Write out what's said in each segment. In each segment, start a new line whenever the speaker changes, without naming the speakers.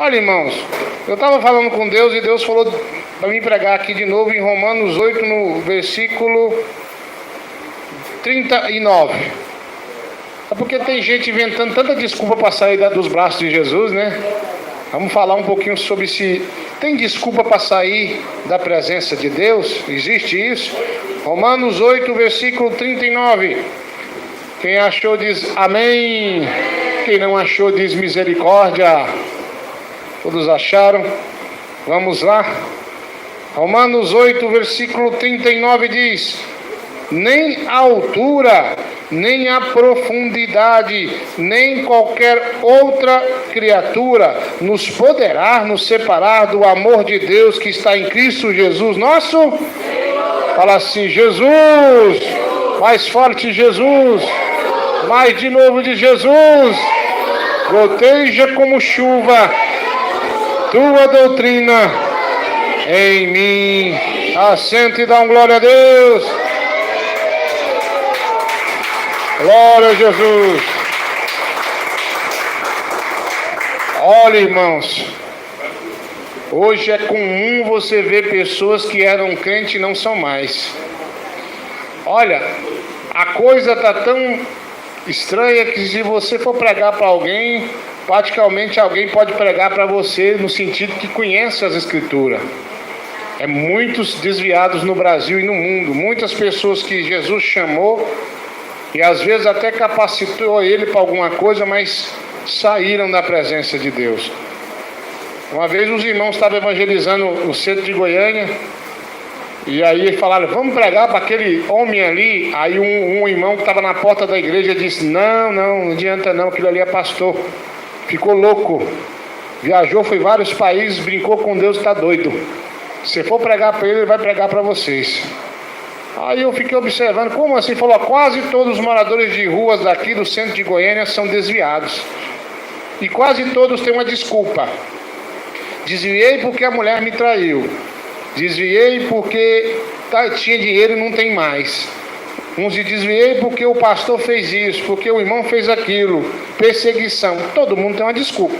Olha, irmãos, eu estava falando com Deus e Deus falou para mim pregar aqui de novo em Romanos 8, no versículo 39. É porque tem gente inventando tanta desculpa para sair dos braços de Jesus, né? Vamos falar um pouquinho sobre se tem desculpa para sair da presença de Deus. Existe isso? Romanos 8, versículo 39. Quem achou diz amém. Quem não achou diz misericórdia. Todos acharam? Vamos lá. Romanos 8, versículo 39 diz: nem a altura, nem a profundidade, nem qualquer outra criatura nos poderá nos separar do amor de Deus que está em Cristo Jesus nosso. Fala assim: Jesus. Mais forte: Jesus. Mais de novo de Jesus. Goteja como chuva tua doutrina em mim. Assenta e dá glória a Deus. Glória a Jesus. Olha, irmãos, hoje é comum você ver pessoas que eram crentes e não são mais. Olha, a coisa está tão estranha que se você for pregar para alguém, praticamente alguém pode pregar para você no sentido que conhece as Escrituras. É muitos desviados no Brasil e no mundo, muitas pessoas que Jesus chamou e às vezes até capacitou ele para alguma coisa, mas saíram da presença de Deus. Uma vez os irmãos estavam evangelizando no centro de Goiânia, e aí falaram: vamos pregar para aquele homem ali. Aí um irmão que estava na porta da igreja disse: não adianta não, aquilo ali é pastor. Ficou louco, viajou, foi vários países, brincou com Deus, está doido. Se for pregar para ele, ele vai pregar para vocês. Aí eu fiquei observando, como assim? Falou: quase todos os moradores de ruas daqui do centro de Goiânia são desviados. E quase todos têm uma desculpa. Desviei porque a mulher me traiu. Desviei porque tinha dinheiro e não tem mais. Uns desviei porque o pastor fez isso, porque o irmão fez aquilo. Perseguição. Todo mundo tem uma desculpa.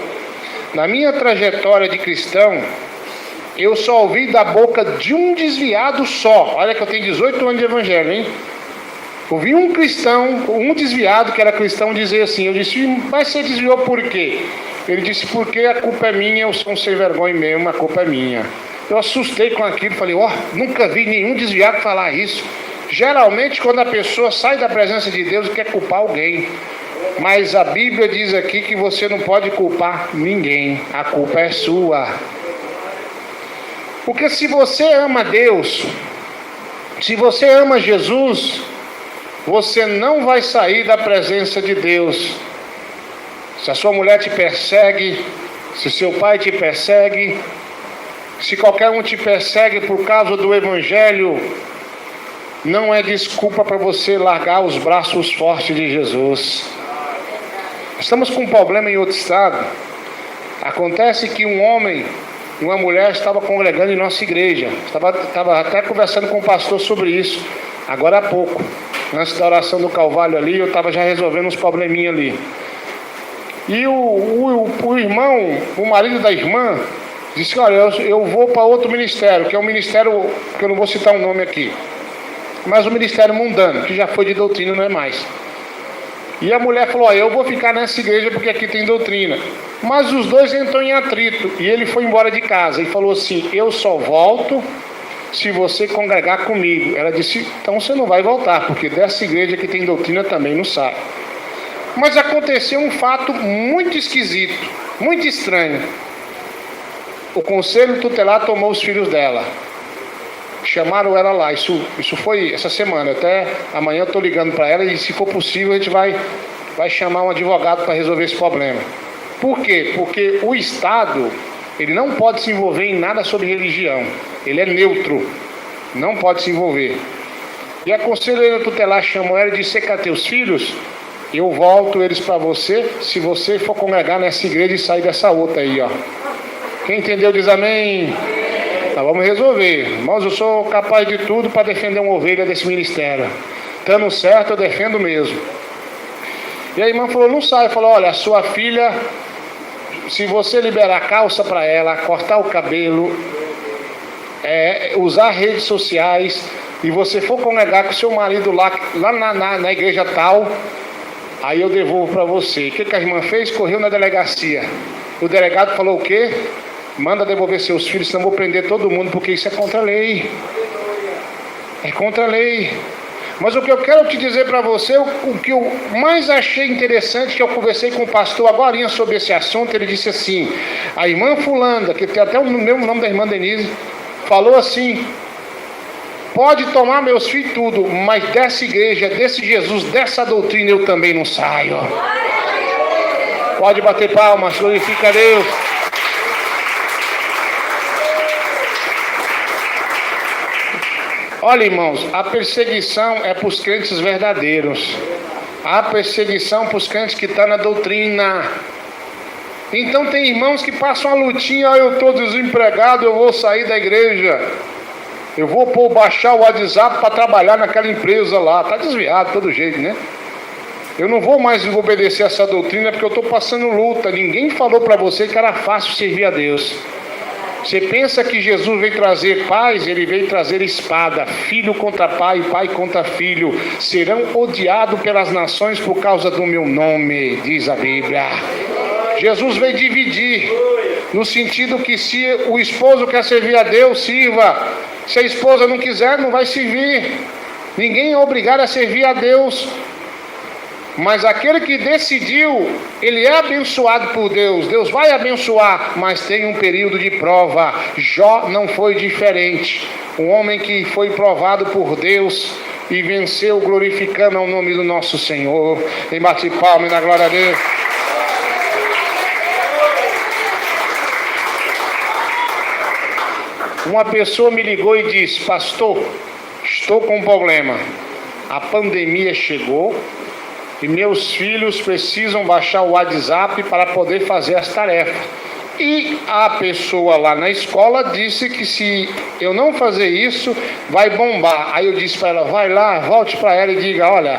Na minha trajetória de cristão, eu só ouvi da boca de um desviado só. Olha que eu tenho 18 anos de evangelho, hein? Ouvi um cristão, um desviado que era cristão, dizer assim. Eu disse: mas você desviou por quê? Ele disse: porque a culpa é minha, eu sou um sem vergonha mesmo, a culpa é minha. Eu assustei com aquilo, falei: nunca vi nenhum desviado falar isso. Geralmente quando a pessoa sai da presença de Deus quer culpar alguém. Mas a Bíblia diz aqui que você não pode culpar ninguém, a culpa é sua. Porque se você ama Deus, se você ama Jesus, você não vai sair da presença de Deus. Se a sua mulher te persegue, se seu pai te persegue, se qualquer um te persegue por causa do Evangelho, não é desculpa para você largar os braços fortes de Jesus. Estamos com um problema em outro estado. Acontece que um homem e uma mulher estavam congregando em nossa igreja. Estava até conversando com o pastor sobre isso, agora há pouco. Antes da oração do Calvário ali, eu estava já resolvendo uns probleminhas ali. E o irmão, o marido da irmã, disse: olha, eu vou para outro ministério, que é um ministério que eu não vou citar o nome aqui, mas o ministério mundano, que já foi de doutrina, não é mais. E a mulher falou: eu vou ficar nessa igreja porque aqui tem doutrina. Mas os dois entram em atrito, e ele foi embora de casa e falou assim: eu só volto se você congregar comigo. Ela disse: então você não vai voltar, porque dessa igreja que tem doutrina também não sai. Mas aconteceu um fato muito esquisito, muito estranho. O conselho tutelar tomou os filhos dela, chamaram ela lá. Isso foi essa semana. Até amanhã eu estou ligando para ela, e se for possível a gente vai chamar um advogado para resolver esse problema. Por quê? Porque o Estado, ele não pode se envolver em nada sobre religião. Ele é neutro, não pode se envolver. E a conselheira tutelar chamou ela e disse: você quer ter os filhos? Eu volto eles para você, se você for congregar nessa igreja e sair dessa outra aí, ó. Quem entendeu diz amém. Então vamos resolver. Irmãos, eu sou capaz de tudo para defender uma ovelha desse ministério. Estando certo, eu defendo mesmo. E a irmã falou: não sai. Falou: olha, a sua filha se você liberar a calça para ela, cortar o cabelo, usar redes sociais, e você for congregar com seu marido lá na igreja tal, aí eu devolvo para você. O que a irmã fez? Correu na delegacia. O delegado falou o quê? Manda devolver seus filhos, senão eu vou prender todo mundo, porque isso é contra a lei. É contra a lei. Mas o que eu quero te dizer para você, o que eu mais achei interessante, que eu conversei com o pastor agora sobre esse assunto, ele disse assim, a irmã fulana, que tem até o mesmo nome da irmã Denise, falou assim, pode tomar meus filhos tudo, mas dessa igreja, desse Jesus, dessa doutrina eu também não saio. Pode bater palmas, glorifica a Deus. Olha, irmãos, a perseguição é para os crentes verdadeiros. A perseguição para os crentes que estão na doutrina. Então tem irmãos que passam a lutinha, eu estou desempregado, eu vou sair da igreja. Eu vou baixar o WhatsApp para trabalhar naquela empresa lá. Está desviado de todo jeito, né? Eu não vou mais obedecer essa doutrina porque eu estou passando luta. Ninguém falou para você que era fácil servir a Deus. Você pensa que Jesus veio trazer paz? Ele veio trazer espada. Filho contra pai, pai contra filho. Serão odiados pelas nações por causa do meu nome, diz a Bíblia. Jesus veio dividir, no sentido que se o esposo quer servir a Deus, sirva. Se a esposa não quiser, não vai servir. Ninguém é obrigado a servir a Deus. Mas aquele que decidiu, ele é abençoado por Deus. Deus vai abençoar, mas tem um período de prova. Jó não foi diferente. Um homem que foi provado por Deus e venceu, glorificando ao nome do nosso Senhor. Em bate palma e na glória a Deus. Uma pessoa me ligou e disse, pastor, estou com um problema. A pandemia chegou e meus filhos precisam baixar o WhatsApp para poder fazer as tarefas. E a pessoa lá na escola disse que se eu não fazer isso, vai bombar. Aí eu disse para ela, vai lá, volte para ela e diga, olha,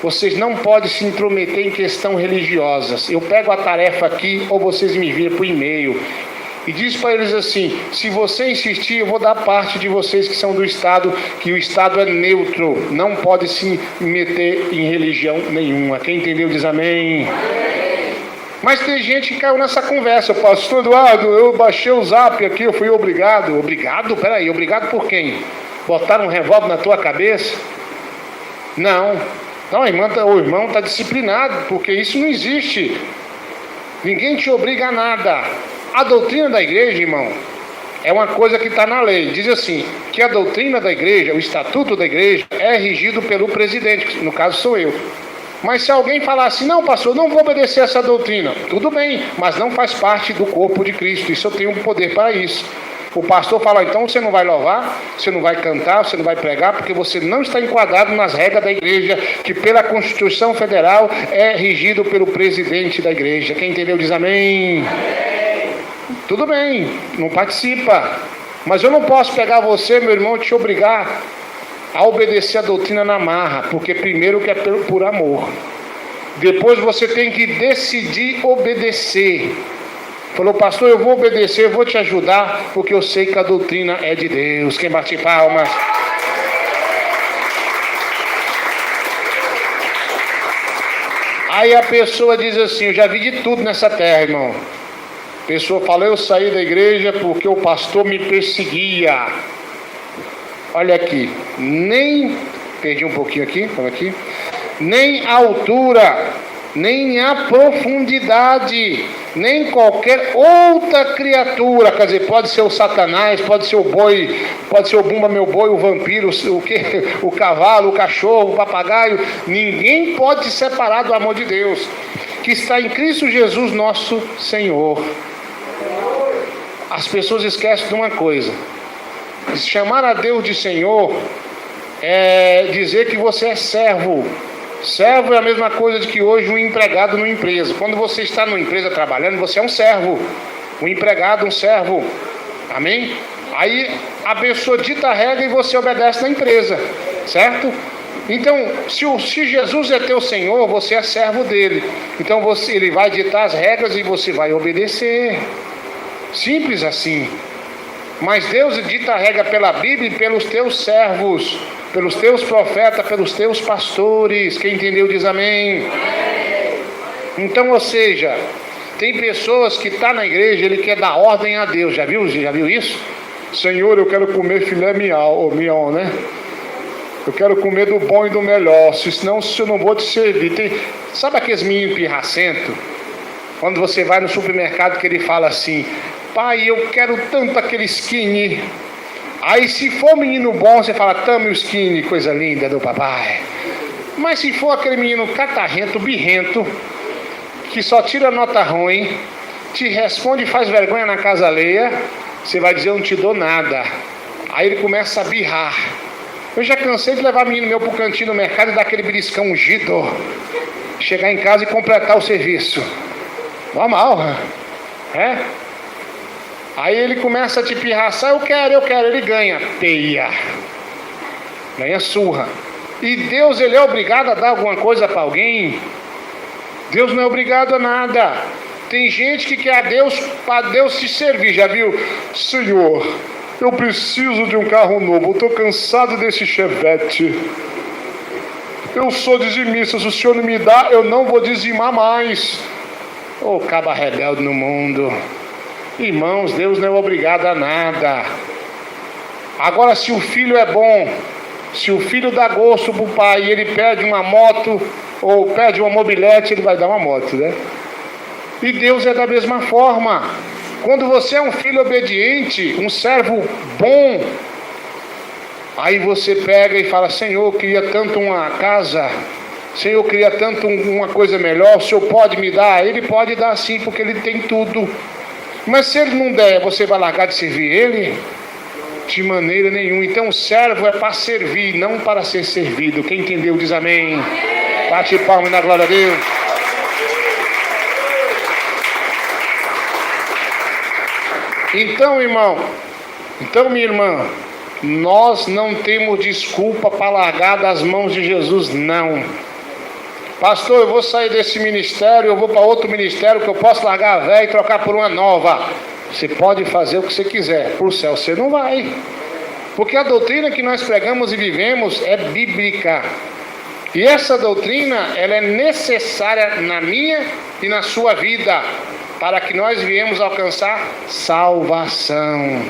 vocês não podem se intrometer em questão religiosas. Eu pego a tarefa aqui ou vocês me enviam por e-mail. E diz para eles assim, se você insistir, eu vou dar parte de vocês que são do Estado, que o Estado é neutro, não pode se meter em religião nenhuma. Quem entendeu diz amém. Mas tem gente que caiu nessa conversa, pastor Eduardo, eu baixei o Zap aqui, eu fui obrigado. Obrigado? Peraí, obrigado por quem? Botaram um revólver na tua cabeça? Não, o irmão está disciplinado, porque isso não existe. Ninguém te obriga a nada. A doutrina da igreja, irmão, é uma coisa que está na lei. Diz assim, que a doutrina da igreja, o estatuto da igreja, é regido pelo presidente, que no caso sou eu. Mas se alguém falar assim, não pastor, não vou obedecer essa doutrina, tudo bem, mas não faz parte do corpo de Cristo, isso eu tenho poder para isso. O pastor fala, então você não vai louvar, você não vai cantar, você não vai pregar, porque você não está enquadrado nas regras da igreja, que pela Constituição Federal é regido pelo presidente da igreja. Quem entendeu diz amém. Tudo bem, não participa. Mas eu não posso pegar você, meu irmão, e te obrigar a obedecer a doutrina na marra, porque primeiro que é por amor. Depois você tem que decidir obedecer. Falou, pastor, eu vou obedecer, eu vou te ajudar, porque eu sei que a doutrina é de Deus. Quem bate palmas? Aí a pessoa diz assim, eu já vi de tudo nessa terra, irmão. A pessoa fala, eu saí da igreja porque o pastor me perseguia. Olha aqui, perdi um pouquinho aqui, nem a altura, nem a profundidade, nem qualquer outra criatura, quer dizer, pode ser o Satanás, pode ser o boi, pode ser o bumba meu boi, o vampiro, o cavalo, o cachorro, o papagaio, ninguém pode se separar do amor de Deus, que está em Cristo Jesus nosso Senhor. As pessoas esquecem de uma coisa, chamar a Deus de Senhor é dizer que você é servo. Servo é a mesma coisa de que hoje um empregado numa empresa. Quando você está numa empresa trabalhando, você é um servo. Um empregado, um servo. Amém? Aí a pessoa dita a regra e você obedece na empresa. Certo? Então, se Jesus é teu Senhor, você é servo dele. Então ele vai ditar as regras e você vai obedecer. Simples assim. Mas Deus dita a regra pela Bíblia e pelos teus servos, pelos teus profetas, pelos teus pastores. Quem entendeu diz amém. Então, ou seja, tem pessoas que estão na igreja, ele quer dar ordem a Deus. Já viu isso? Senhor, eu quero comer filé mignon, né? Eu quero comer do bom e do melhor, senão eu não vou te servir. Sabe aqueles meninos pirracentos? Quando você vai no supermercado que ele fala assim: pai, eu quero tanto aquele skinny. Aí se for menino bom, você fala: tome o skinny, coisa linda do papai. Mas se for aquele menino catarrento, birrento, que só tira nota ruim, te responde e faz vergonha na casa alheia, você vai dizer: eu não te dou nada. Aí ele começa a birrar. Eu já cansei de levar menino meu pro cantinho no mercado e dar aquele beliscão ungido, chegar em casa e completar o serviço. Normal, é? Aí ele começa a te pirraçar: eu quero, ele ganha peia, ganha surra. E Deus, ele é obrigado a dar alguma coisa para alguém? Deus não é obrigado a nada. Tem gente que quer a Deus para Deus se servir, já viu? Senhor, eu preciso de um carro novo, eu estou cansado desse Chevette. Eu sou dizimista, se o Senhor não me dá, eu não vou dizimar mais. Ô, caba rebelde no mundo. Irmãos, Deus não é obrigado a nada. Agora, se o filho é bom, se o filho dá gosto pro pai e ele pede uma moto ou pede uma mobilete, ele vai dar uma moto, né? E Deus é da mesma forma. Quando você é um filho obediente, um servo bom, aí você pega e fala: Senhor, eu queria tanto uma casa, Senhor, eu queria tanto uma coisa melhor, o Senhor pode me dar? Ele pode dar sim, porque ele tem tudo. Mas se ele não der, você vai largar de servir ele? De maneira nenhuma. Então o servo é para servir, não para ser servido. Quem entendeu diz amém. Bate palma na glória a Deus. Então, irmão, minha irmã, nós não temos desculpa para largar das mãos de Jesus, não. Pastor, eu vou sair desse ministério, eu vou para outro ministério que eu posso largar a velha e trocar por uma nova. Você pode fazer o que você quiser, para o céu você não vai. Porque a doutrina que nós pregamos e vivemos é bíblica. E essa doutrina, ela é necessária na minha e na sua vida, para que nós viemos alcançar salvação.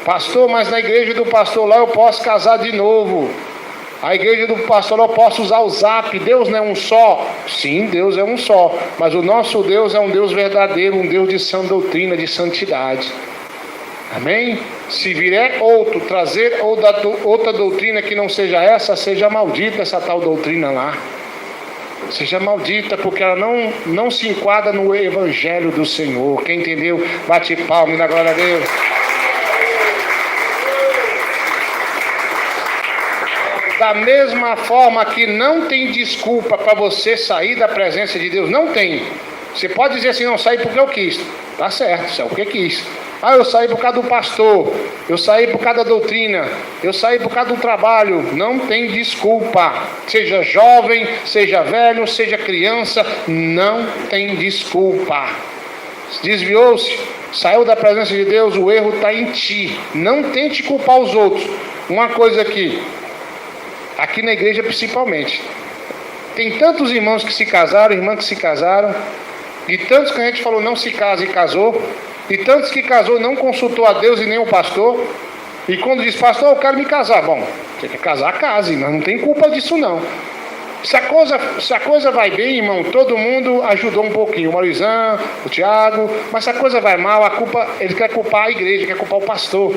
Pastor, mas na igreja do pastor lá eu posso casar de novo. A igreja do pastor lá eu posso usar o zap. Deus não é um só? Sim, Deus é um só. Mas o nosso Deus é um Deus verdadeiro, um Deus de sã doutrina, de santidade. Amém? Se vier outro, trazer outra doutrina que não seja essa, seja maldita essa tal doutrina lá. Seja maldita, porque ela não se enquadra no evangelho do Senhor. Quem entendeu, bate palma na glória a Deus. Da mesma forma que não tem desculpa para você sair da presença de Deus, não tem. Você pode dizer assim: não, saí porque eu quis. Tá certo, isso é o que quis. Ah, eu saí por causa do pastor, eu saí por causa da doutrina, eu saí por causa do trabalho. Não tem desculpa. Seja jovem, seja velho, seja criança, não tem desculpa. Desviou-se, saiu da presença de Deus, o erro está em ti. Não tente culpar os outros. Uma coisa aqui na igreja principalmente, tem tantos irmãos que se casaram, irmãs que se casaram, e tantos que a gente falou não se casa e casou, e tantos que casou e não consultou a Deus e nem o pastor, e quando diz: pastor, eu quero me casar. Bom, você quer casar, case, mas não tem culpa disso não. Se a coisa vai bem, irmão, todo mundo ajudou um pouquinho, o Marizão, o Tiago, mas se a coisa vai mal, a culpa, ele quer culpar a igreja, quer culpar o pastor.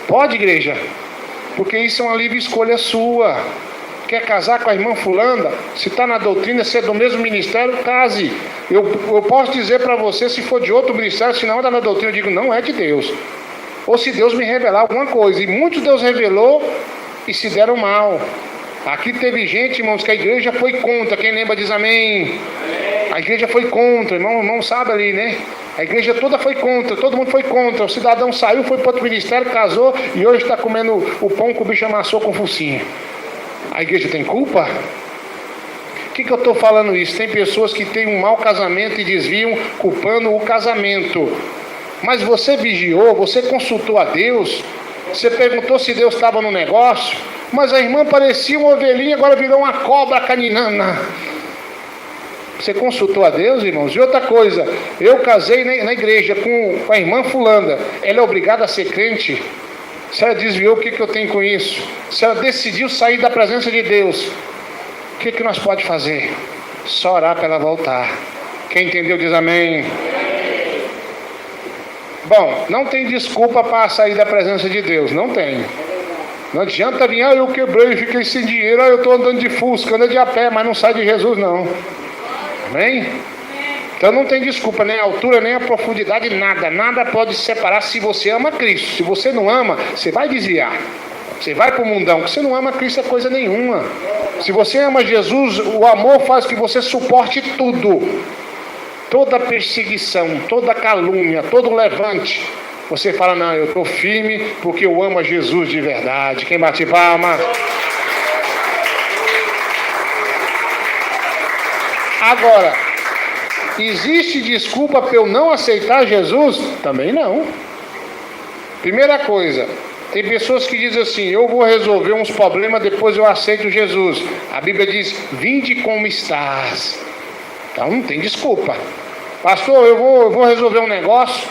Pode, igreja? Porque isso é uma livre escolha sua. Quer casar com a irmã fulana? Se está na doutrina, se é do mesmo ministério, case. Eu posso dizer para você, se for de outro ministério, se não está na doutrina, eu digo: não é de Deus. Ou se Deus me revelar alguma coisa. E muitos Deus revelou e se deram mal. Aqui teve gente, irmãos, que a igreja foi contra. Quem lembra diz amém. A igreja foi contra, irmão sabe ali, né? A igreja toda foi contra, todo mundo foi contra. O cidadão saiu, foi para outro ministério, casou e hoje está comendo o pão que o bicho amassou com focinho. A igreja tem culpa? O que eu estou falando isso? Tem pessoas que têm um mau casamento e desviam culpando o casamento. Mas você vigiou, você consultou a Deus, você perguntou se Deus estava no negócio, mas a irmã parecia uma ovelhinha, agora virou uma cobra caninana. Você consultou a Deus, irmãos? E outra coisa, eu casei na igreja com a irmã fulana, ela é obrigada a ser crente? Se ela desviou, o que eu tenho com isso? Se ela decidiu sair da presença de Deus, o que nós podemos fazer? Só orar para ela voltar. Quem entendeu diz amém. Bom, não tem desculpa para sair da presença de Deus, não tem. Não adianta vir, eu quebrei, fiquei sem dinheiro, eu estou andando de Fusca, ando de a pé, mas não sai de Jesus não. Amém? Então não tem desculpa, nem a altura, nem a profundidade, nada pode separar se você ama Cristo. Se você não ama, você vai desviar. Você vai para o mundão, porque você não ama Cristo é coisa nenhuma. Se você ama Jesus, o amor faz que você suporte tudo. Toda perseguição, toda calúnia, todo levante. Você fala, não, eu estou firme porque eu amo a Jesus de verdade. Quem bate palma? Agora, existe desculpa para eu não aceitar Jesus? Também não. Primeira coisa, tem pessoas que dizem assim, eu vou resolver uns problemas, depois eu aceito Jesus. A Bíblia diz, vinde como estás. Então não tem desculpa. Pastor, eu vou resolver um negócio,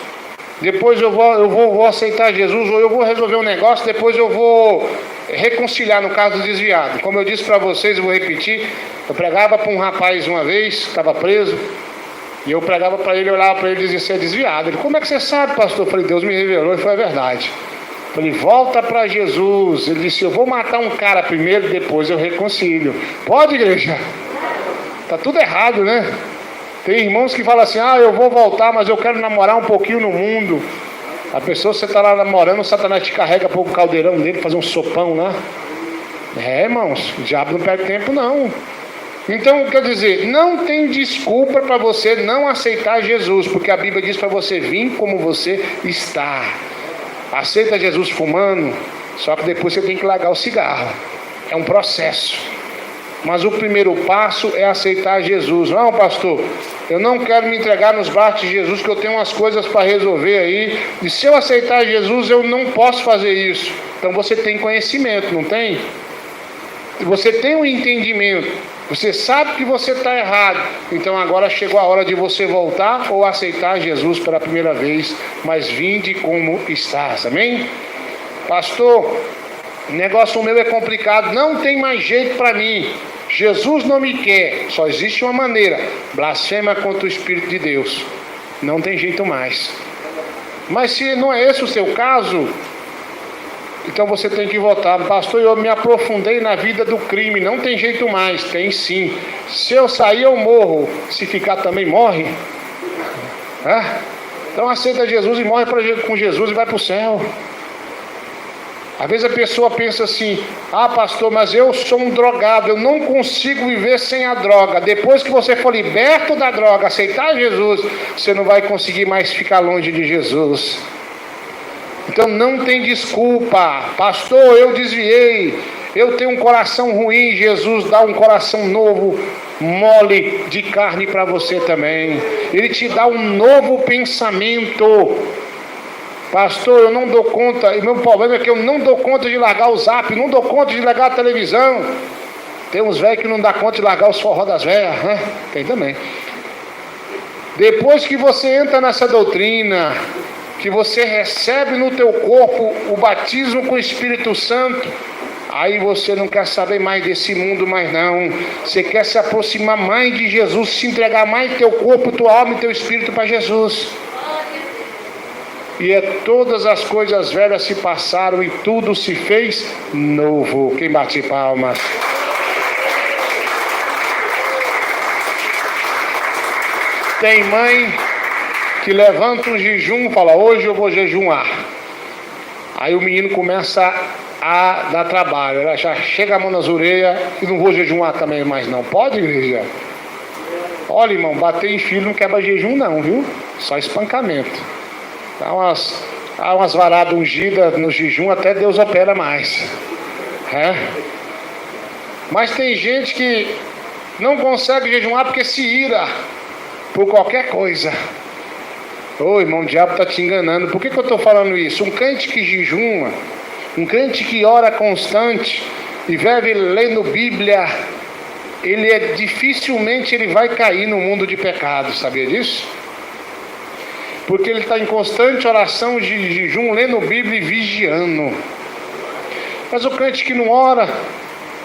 depois eu vou aceitar Jesus, ou eu vou resolver um negócio, depois eu vou reconciliar no caso do desviado. Como eu disse para vocês, eu vou repetir, eu pregava para um rapaz uma vez, que estava preso, e eu pregava para ele, olhava para ele e dizia, você é desviado. Ele, como é que você sabe, pastor? Eu falei, Deus me revelou e foi a verdade. Eu falei, volta para Jesus. Ele disse, eu vou matar um cara primeiro, depois eu reconcilio. Pode, igreja? Está tudo errado, né? Tem irmãos que falam assim, eu vou voltar, mas eu quero namorar um pouquinho no mundo. A pessoa, você está lá namorando, o Satanás te carrega para o caldeirão dele, fazer um sopão lá. Irmãos, o diabo não perde tempo não. Então, quer dizer, não tem desculpa para você não aceitar Jesus, porque a Bíblia diz para você vir como você está. Aceita Jesus fumando, só que depois você tem que largar o cigarro. É um processo. Mas o primeiro passo é aceitar Jesus. Não, pastor, eu não quero me entregar nos braços de Jesus, que eu tenho umas coisas para resolver aí. E se eu aceitar Jesus, eu não posso fazer isso. Então você tem conhecimento, não tem? Você tem um entendimento. Você sabe que você está errado. Então agora chegou a hora de você voltar ou aceitar Jesus pela primeira vez. Mas vinde como estás. Amém? Pastor, o negócio meu é complicado. Não tem mais jeito para mim. Jesus não me quer. Só existe uma maneira. Blasfema contra o Espírito de Deus. Não tem jeito mais. Mas se não é esse o seu caso, então você tem que voltar. Pastor, eu me aprofundei na vida do crime. Não tem jeito mais. Tem sim. Se eu sair, eu morro. Se ficar também, morre. Então aceita Jesus e morre com Jesus e vai para o céu. Às vezes a pessoa pensa assim, pastor, mas eu sou um drogado, eu não consigo viver sem a droga. Depois que você for liberto da droga, aceitar Jesus, você não vai conseguir mais ficar longe de Jesus. Então não tem desculpa. Pastor, eu desviei, eu tenho um coração ruim. Jesus dá um coração novo, mole de carne para você também. Ele te dá um novo pensamento. Pastor, eu não dou conta, o meu problema é que eu não dou conta de largar o zap, não dou conta de largar a televisão. Tem uns velhos que não dá conta de largar os forró das velhas, né? Tem também. Depois que você entra nessa doutrina, que você recebe no teu corpo o batismo com o Espírito Santo, aí você não quer saber mais desse mundo mais não. Você quer se aproximar mais de Jesus, se entregar mais teu corpo, tua alma e teu espírito para Jesus. E todas as coisas velhas se passaram e tudo se fez novo. Quem bate palmas? Tem mãe que levanta um jejum e fala, hoje eu vou jejuar. Aí o menino começa a dar trabalho. Ela já chega a mão nas orelhas e não vou jejuar também mais não. Pode, igreja? Olha, irmão, bater em filho não quebra jejum não, viu? Só espancamento. Há umas varadas ungidas no jejum, até Deus opera mais. Mas tem gente que não consegue jejuar porque se ira por qualquer coisa. Ô irmão, o diabo está te enganando. Por que eu estou falando isso? Um crente que jejuma, um crente que ora constante e vive lendo Bíblia, dificilmente ele vai cair no mundo de pecado, sabia disso? Porque ele está em constante oração de jejum, lendo Bíblia e vigiando. Mas o crente que não ora,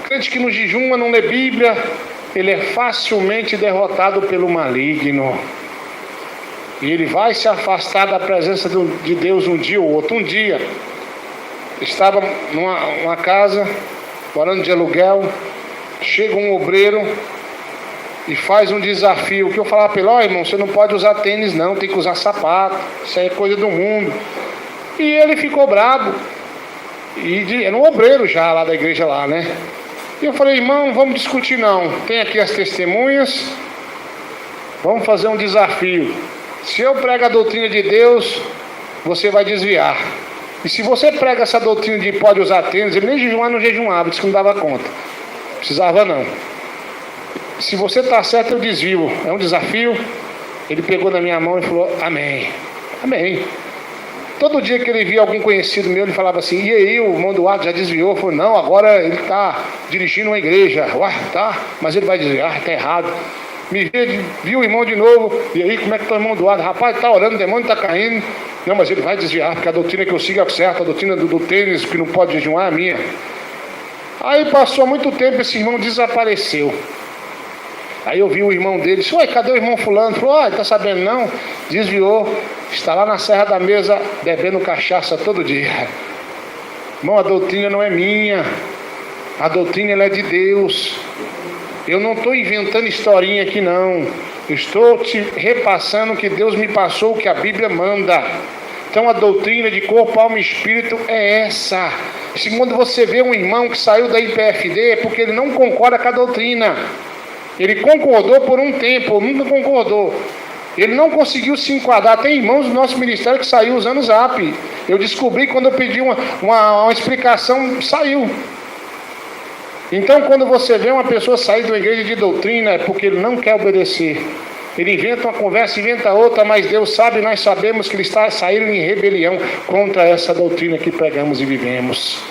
o crente que não jejuma, não lê Bíblia, ele é facilmente derrotado pelo maligno. E ele vai se afastar da presença de Deus um dia ou outro. Um dia, estava numa casa, morando de aluguel, chega um obreiro e faz um desafio. Que eu falava para ele: ó irmão, você não pode usar tênis não, tem que usar sapato, isso aí é coisa do mundo. E ele ficou bravo. Era um obreiro já lá da igreja lá, né? E eu falei: irmão, não vamos discutir não, tem aqui as testemunhas, vamos fazer um desafio. Se eu prego a doutrina de Deus, você vai desviar. E se você prega essa doutrina de pode usar tênis, ele nem jejuar não jejuava, disse que não dava conta, precisava não. Se você está certo, eu desvio. É um desafio. Ele pegou na minha mão e falou: amém, amém. Todo dia que ele via algum conhecido meu, ele falava assim: e aí, o irmão Duarte já desviou? Eu falei: não, agora ele está dirigindo uma igreja. Ué, tá, mas ele vai desviar, está errado. Me viu o irmão de novo: e aí, como é que está o irmão Duarte? Rapaz, está orando, o demônio está caindo. Não, mas ele vai desviar, porque a doutrina que eu sigo é certa, a doutrina do tênis que não pode jejuar é a minha. Aí passou muito tempo, esse irmão desapareceu. Aí eu vi o irmão dele, disse: ué, cadê o irmão fulano? Falou: ó, tá sabendo não? Desviou, está lá na Serra da Mesa bebendo cachaça todo dia. Irmão, a doutrina não é minha, a doutrina ela é de Deus. Eu não estou inventando historinha aqui não, eu estou te repassando o que Deus me passou, o que a Bíblia manda. Então a doutrina de corpo, alma e espírito é essa. Quando você vê um irmão que saiu da IPFD, é porque ele não concorda com a doutrina. Ele concordou por um tempo, nunca concordou. Ele não conseguiu se enquadrar. Tem irmãos do nosso ministério que saiu usando o Zap. Eu descobri quando eu pedi uma explicação, saiu. Então, quando você vê uma pessoa sair de uma igreja de doutrina, é porque ele não quer obedecer. Ele inventa uma conversa, inventa outra, mas Deus sabe, nós sabemos que ele está saindo em rebelião contra essa doutrina que pregamos e vivemos.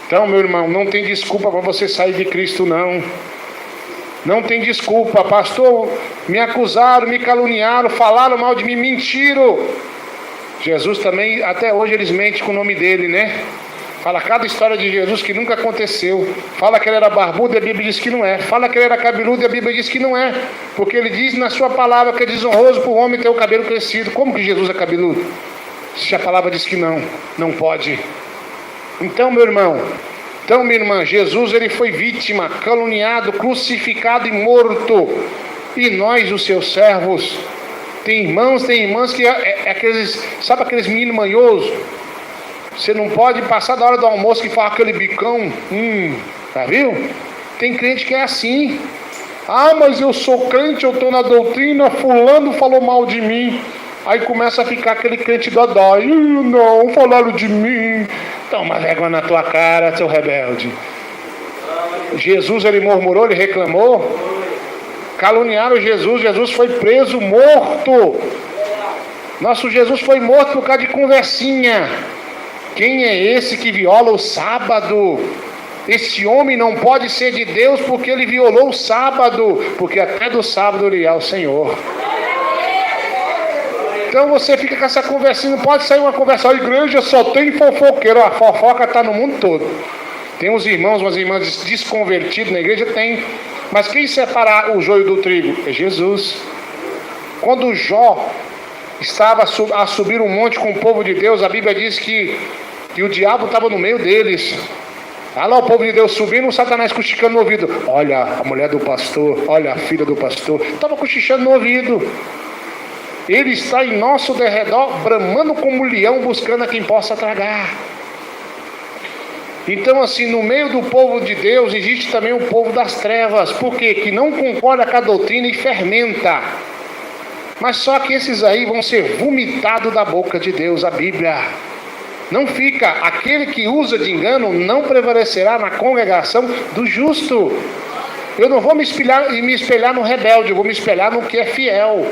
Então, meu irmão, não tem desculpa para você sair de Cristo, não. Não tem desculpa. Pastor, me acusaram, me caluniaram, falaram mal de mim, mentiram. Jesus também, até hoje eles mentem com o nome dele, né? Fala cada história de Jesus que nunca aconteceu. Fala que ele era barbudo e a Bíblia diz que não é. Fala que ele era cabeludo e a Bíblia diz que não é. Porque ele diz na sua palavra que é desonroso para o homem ter o cabelo crescido. Como que Jesus é cabeludo? Se a palavra diz que não, não pode. Então, meu irmão, então, minha irmã, Jesus ele foi vítima, caluniado, crucificado e morto. E nós, os seus servos, tem irmãos, tem irmãs que aqueles, sabe aqueles meninos manhosos? Você não pode passar da hora do almoço que fala aquele bicão. Tá viu? Tem crente que é assim. Ah, mas eu sou crente, eu estou na doutrina, fulano falou mal de mim. Aí começa a ficar aquele crente dodói. Não, falaram de mim. Toma vergonha na tua cara, seu rebelde. Jesus, ele murmurou, ele reclamou. Caluniaram Jesus, Jesus foi preso, morto. Nosso Jesus foi morto por causa de conversinha. Quem é esse que viola o sábado? Esse homem não pode ser de Deus porque ele violou o sábado, porque até do sábado ele é o Senhor. Então você fica com essa conversinha, não pode sair uma conversa. A igreja só tem fofoqueiro, a fofoca está no mundo todo. Tem uns irmãos, umas irmãs desconvertidos na igreja, tem. Mas quem separa o joio do trigo? É Jesus. Quando Jó estava a subir um monte com o povo de Deus, a Bíblia diz que o diabo estava no meio deles. Olha lá o povo de Deus subindo, o Satanás cochichando no ouvido. Olha a mulher do pastor, olha a filha do pastor. Estava cochichando no ouvido. Ele está em nosso derredor, bramando como leão, buscando a quem possa tragar. Então, assim, no meio do povo de Deus, existe também o povo das trevas. Por quê? Que não concorda com a doutrina e fermenta. Mas só que esses aí vão ser vomitados da boca de Deus, a Bíblia. Não fica. Aquele que usa de engano não prevalecerá na congregação do justo. Eu não vou me espelhar no rebelde, eu vou me espelhar no que é fiel.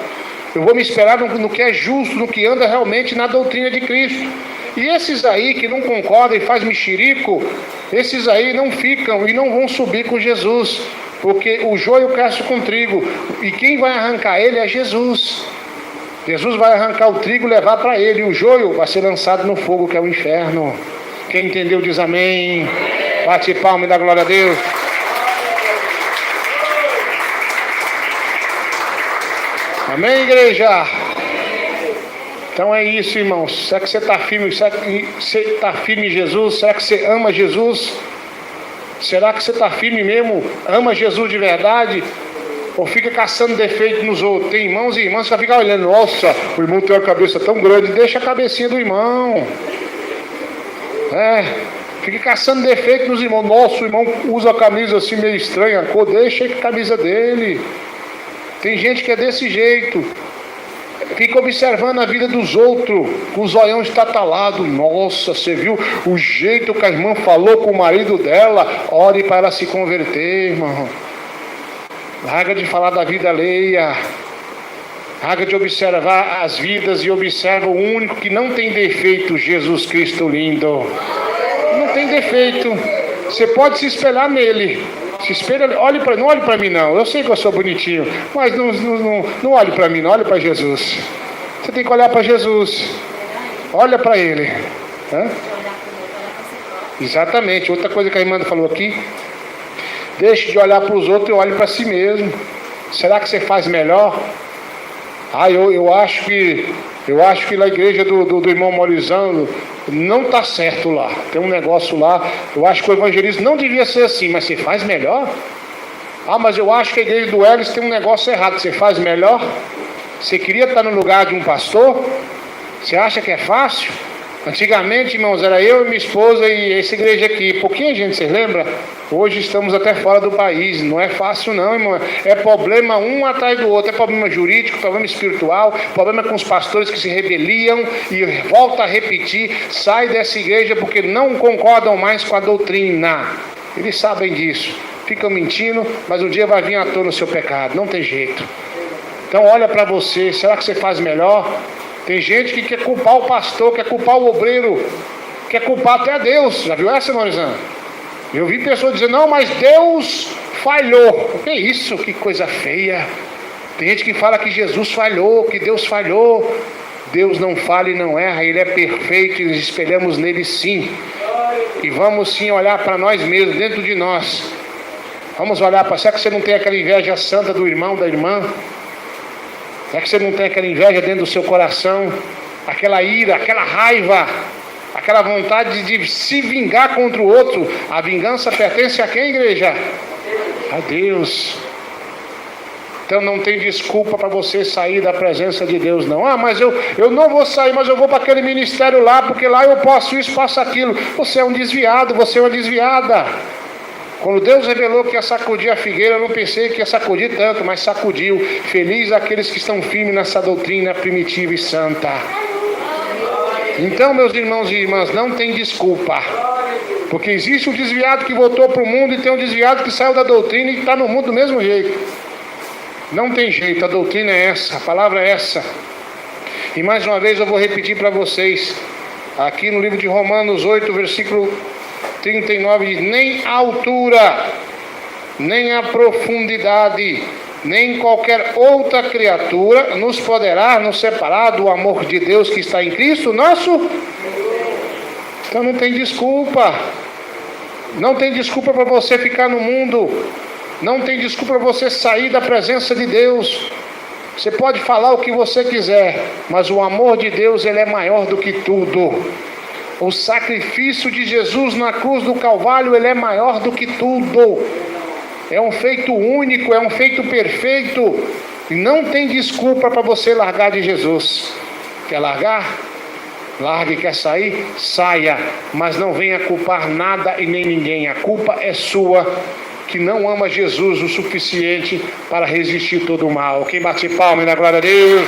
Eu vou me espelhar no que é justo, no que anda realmente na doutrina de Cristo. E esses aí que não concordam e faz mexerico, esses aí não ficam e não vão subir com Jesus. Porque o joio cresce com trigo. E quem vai arrancar ele é Jesus. Jesus vai arrancar o trigo e levar para ele. E o joio vai ser lançado no fogo, que é o inferno. Quem entendeu diz amém. Bate palma e dá glória a Deus. Amém, igreja? Então é isso, irmãos. Será que você está firme? Será que você está firme em Jesus? Será que você ama Jesus? Será que você está firme mesmo? Ama Jesus de verdade? Ou fica caçando defeito nos outros? Tem irmãos e irmãs que ficam olhando. Nossa, o irmão tem uma cabeça tão grande. Deixa a cabecinha do irmão. Fica caçando defeito nos irmãos. Nossa, o irmão usa a camisa assim meio estranha, a cor. Deixa a camisa dele. Tem gente que é desse jeito. Fica observando a vida dos outros, com os olhões estatalados. Nossa, você viu o jeito que a irmã falou com o marido dela? Ore para ela se converter, irmão. Larga de falar da vida alheia. Larga de observar as vidas e observa o único que não tem defeito, Jesus Cristo lindo. Não tem defeito. Você pode se espelhar nele. Se espelha, não olhe para mim não. Eu sei que eu sou bonitinho, mas não olhe para mim, não olhe para Jesus. Você tem que olhar para Jesus. Olha para ele. Exatamente. Outra coisa que a irmã falou aqui. Deixe de olhar para os outros e olhe para si mesmo. Será que você faz melhor? Eu acho que na igreja do irmão Maurizano não está certo lá. Tem um negócio lá. Eu acho que o evangelismo não devia ser assim, mas você faz melhor? Mas eu acho que a igreja do Elis tem um negócio errado. Você faz melhor? Você queria estar no lugar de um pastor? Você acha que é fácil? Antigamente, irmãos, era eu e minha esposa e essa igreja aqui. Pouquinha gente, vocês lembram? Hoje estamos até fora do país. Não é fácil não, irmão. É problema um atrás do outro. É problema jurídico, problema espiritual, problema com os pastores que se rebeliam e volta a repetir. Sai dessa igreja porque não concordam mais com a doutrina. Eles sabem disso. Ficam mentindo, mas um dia vai vir à tona o seu pecado. Não tem jeito. Então olha para você. Será que você faz melhor? Tem gente que quer culpar o pastor, quer culpar o obreiro, quer culpar até Deus. Já viu essa, Maurizano? Eu vi pessoas dizendo, não, mas Deus falhou. Que isso? Que coisa feia. Tem gente que fala que Jesus falhou, que Deus falhou. Deus não falha e não erra, Ele é perfeito e nos espelhamos nele sim. E vamos sim olhar para nós mesmos, dentro de nós. Vamos olhar para... Será que você não tem aquela inveja santa do irmão, da irmã? Será que você não tem aquela inveja dentro do seu coração? Aquela ira, aquela raiva, aquela vontade de se vingar contra o outro? A vingança pertence a quem, igreja? A Deus. Então não tem desculpa para você sair da presença de Deus, não. Mas eu não vou sair, mas eu vou para aquele ministério lá, porque lá eu posso isso, posso aquilo. Você é um desviado, você é uma desviada. Quando Deus revelou que ia sacudir a figueira, eu não pensei que ia sacudir tanto, mas sacudiu. Feliz aqueles que estão firmes nessa doutrina primitiva e santa. Então, meus irmãos e irmãs, não tem desculpa. Porque existe um desviado que voltou para o mundo e tem um desviado que saiu da doutrina e está no mundo do mesmo jeito. Não tem jeito, a doutrina é essa, a palavra é essa. E mais uma vez eu vou repetir para vocês, aqui no livro de Romanos 8, versículo 39, diz, nem a altura, nem a profundidade, nem qualquer outra criatura nos poderá nos separar do amor de Deus que está em Cristo nosso. Então não tem desculpa. Não tem desculpa para você ficar no mundo. Não tem desculpa para você sair da presença de Deus. Você pode falar o que você quiser, mas o amor de Deus, ele é maior do que tudo. O sacrifício de Jesus na cruz do Calvário, ele é maior do que tudo. É um feito único, é um feito perfeito. E não tem desculpa para você largar de Jesus. Quer largar? Largue. Quer sair? Saia. Mas não venha culpar nada e nem ninguém. A culpa é sua, que não ama Jesus o suficiente para resistir todo o mal. Quem bate palma e dá glória a Deus.